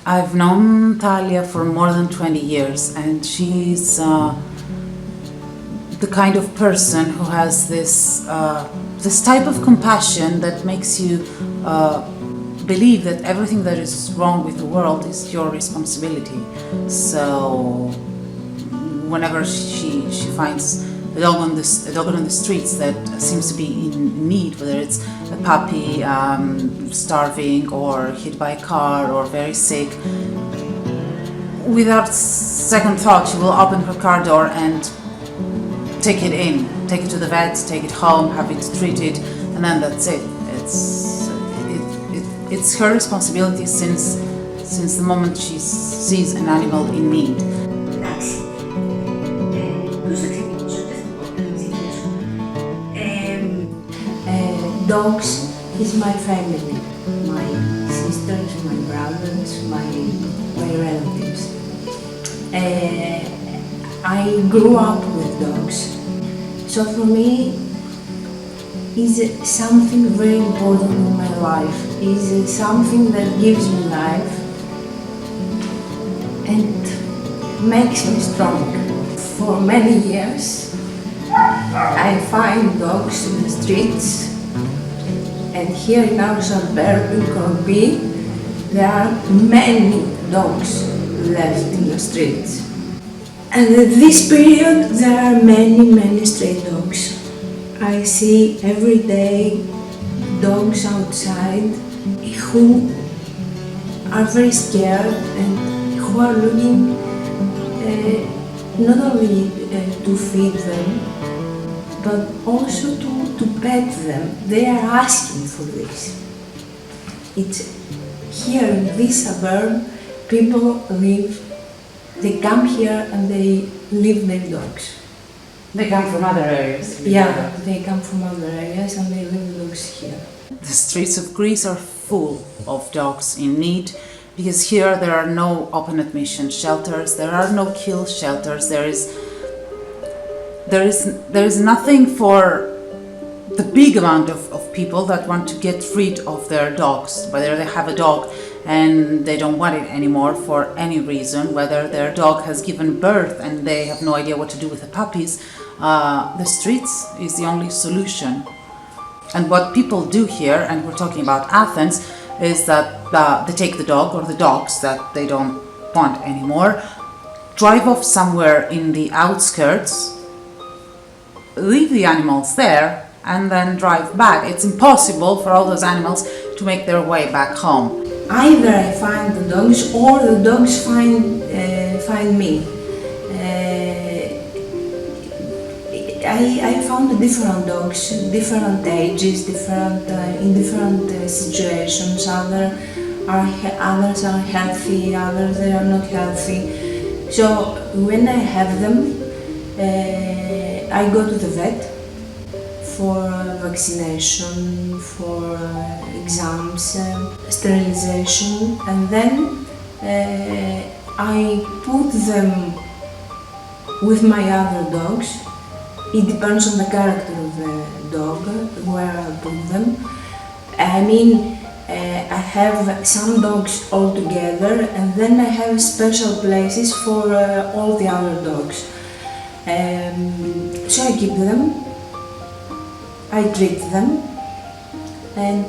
I've known Talia for more than 20 years, and she's the kind of person who has this type of compassion that makes you believe that everything that is wrong with the world is your responsibility. So whenever she finds a dog on the streets that seems to be in need, whether it's a puppy starving or hit by a car or very sick, without second thought she will open her car door and take it to the vet, take it home, have it treated, and then that's it. It's her responsibility since the moment she sees an animal in need. Dogs is my family, my sisters, my brothers, my relatives. I grew up with dogs, so for me is something very important in my life, is something that gives me life and makes me strong. For many years I find dogs in the streets, and here in our suburb in Corby there are many dogs left in the streets. And at this period there are many stray dogs. I see every day dogs outside who are very scared and who are looking not only to feed them, but also to pet them. They are asking for this. It's here in this suburb, people live, they come here and they leave their dogs. They come from other areas. Yeah, they come from other areas and they leave the dogs here. The streets of Greece are full of dogs in need, because here there are no open admission shelters, there are no kill shelters, there is nothing for the big amount of people that want to get rid of their dogs, whether they have a dog and they don't want it anymore for any reason, whether their dog has given birth and they have no idea what to do with the puppies. The streets is the only solution. And what people do here, and we're talking about Athens, is that they take the dog or the dogs that they don't want anymore, drive off somewhere in the outskirts, leave the animals there, and then drive back. It's impossible for all those animals to make their way back home. Either I find the dogs or the dogs find me. I found different dogs, different ages, in different situations. Others are healthy, others they are not healthy. So when I have them, I go to the vet for vaccination, for exams, sterilization, and then I put them with my other dogs. It depends on the character of the dog, where I put them. I mean, I have some dogs all together, and then I have special places for all the other dogs. So I keep them, I treat them, and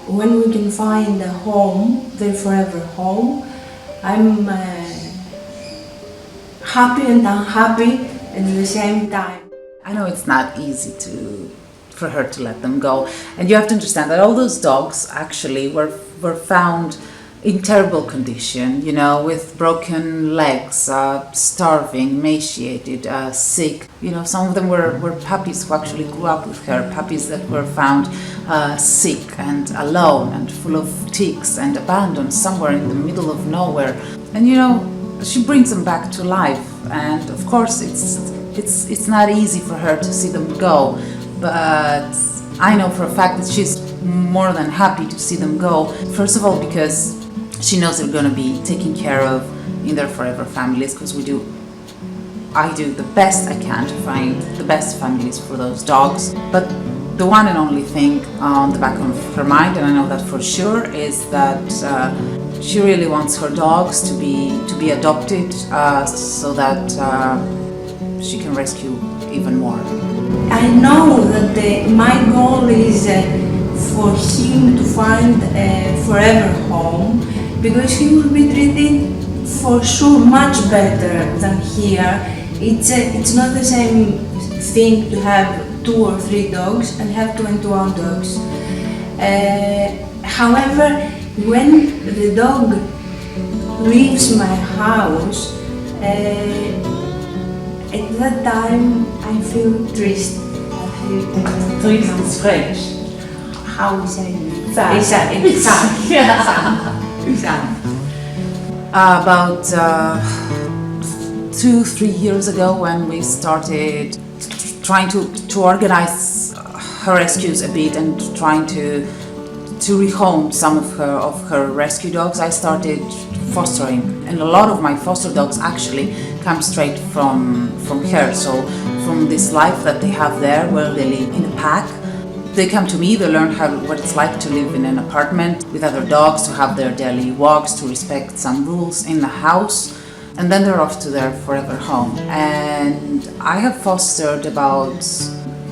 when we can find a home, their forever home, I'm happy and unhappy at the same time. I know it's not easy for her to let them go, and you have to understand that all those dogs actually were found in terrible condition, you know, with broken legs, starving, emaciated, sick. You know, some of them were puppies who actually grew up with her, puppies that were found sick and alone and full of ticks and abandoned somewhere in the middle of nowhere. And you know, she brings them back to life, and of course it's not easy for her to see them go, but I know for a fact that she's more than happy to see them go. First of all, because she knows they're going to be taken care of in their forever families, because I do the best I can to find the best families for those dogs. But the one and only thing on the back of her mind, and I know that for sure, is that she really wants her dogs to be adopted so that she can rescue even more. I know that my goal is for him to find a forever home, because he will be treated for sure much better than here. It's not the same thing to have 2 or 3 dogs and have 21 dogs. However, when the dog leaves my house, at that time I feel triste. Triste is French. How is it? Sad. Sad. About 2-3 years ago, when we started trying to organize her rescues a bit and trying to rehome some of her rescue dogs, I started fostering, and a lot of my foster dogs actually come straight from her. So from this life that they have there, where they live in a pack, they come to me, they learn what it's like to live in an apartment with other dogs, to have their daily walks, to respect some rules in the house, and then they're off to their forever home. And I have fostered about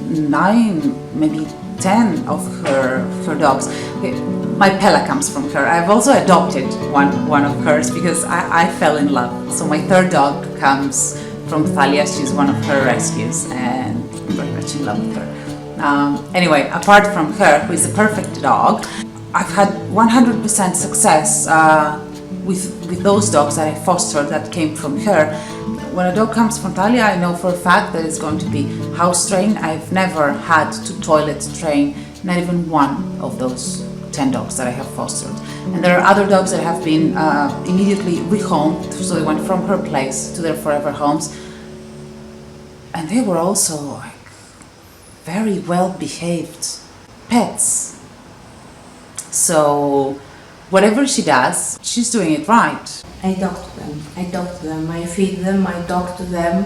9, maybe 10 of her dogs. My Pela comes from her. I've also adopted one of hers because I fell in love. So my third dog comes from Thalia. She's one of her rescues, and I'm very much in love with her. Anyway, apart from her, who is a perfect dog, I've had 100% success with those dogs that I fostered that came from her. When a dog comes from Talia, I know for a fact that it's going to be house trained. I've never had to toilet train, not even one of those 10 dogs that I have fostered. And there are other dogs that have been immediately rehomed, so they went from her place to their forever homes. And they were also very well behaved pets. So whatever she does, she's doing it right. I talk to them, I feed them, I talk to them,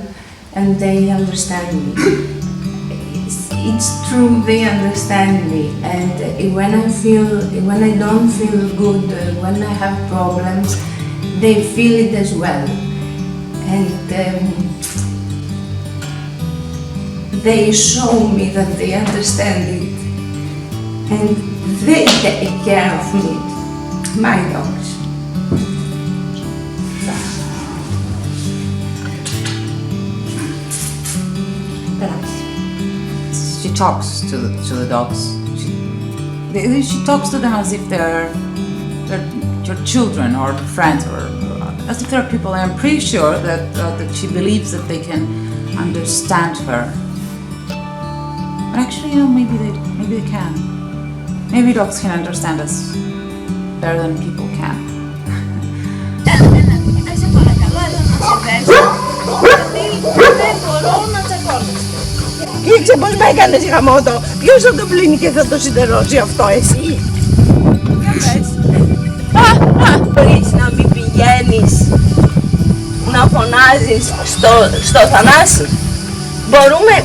and they understand me. It's true, they understand me, and when I don't feel good, when I have problems, they feel it as well. And they show me that they understand it, and they take care of me, my dogs. She talks to the dogs. She talks to them as if they're your children or friends, or as if they're people. I'm pretty sure that she believes that they can understand her. But actually, maybe they can. Maybe dogs can understand us better than people can. Κοίταξε πως με έκανες γαμότο. Ποιος θα το πλύνει και θα το σιδερώσει αυτό, εσύ? Για πες. Μπορείς να μην πηγαίνεις να φωνάζεις στο Θανάση.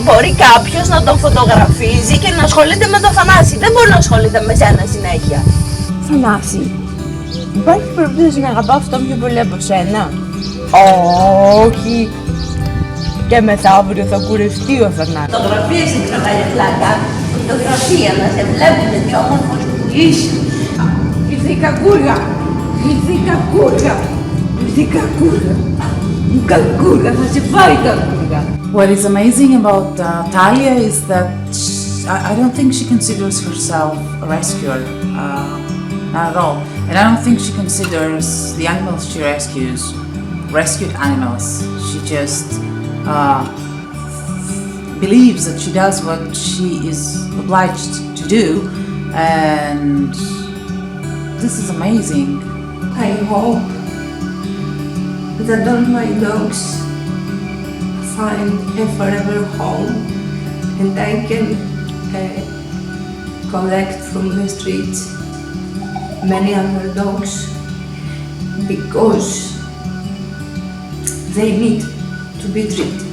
Μπορεί κάποιος να τον φωτογραφίζει και να ασχολείται με τον Θανάση. Δεν μπορεί να ασχολείται με σένα συνέχεια. Θανάση, υπάρχει περίπτωση να αγαπάω αυτό πιο πολύ από σένα? Όχι. Και μεθαύριο θα κουρευτεί ο Θανάσης. Φωτογραφίες είναι μεγάλη πλάκα. Φωτογραφία, να σε βλέπουν τι όμορφος που είσαι. Ήρθε η κακούργα. Ήρθε η κακούργα. Ήρθε η κακούργα. Η κακούργα, θα σε φάει η κακούργα. What is amazing about Talia is that I don't think she considers herself a rescuer, not at all. And I don't think she considers the animals she rescues rescued animals. She just believes that she does what she is obliged to do, and this is amazing. I hope that all my dogs find a forever home, and I can collect from the streets many other dogs, because they need to be treated.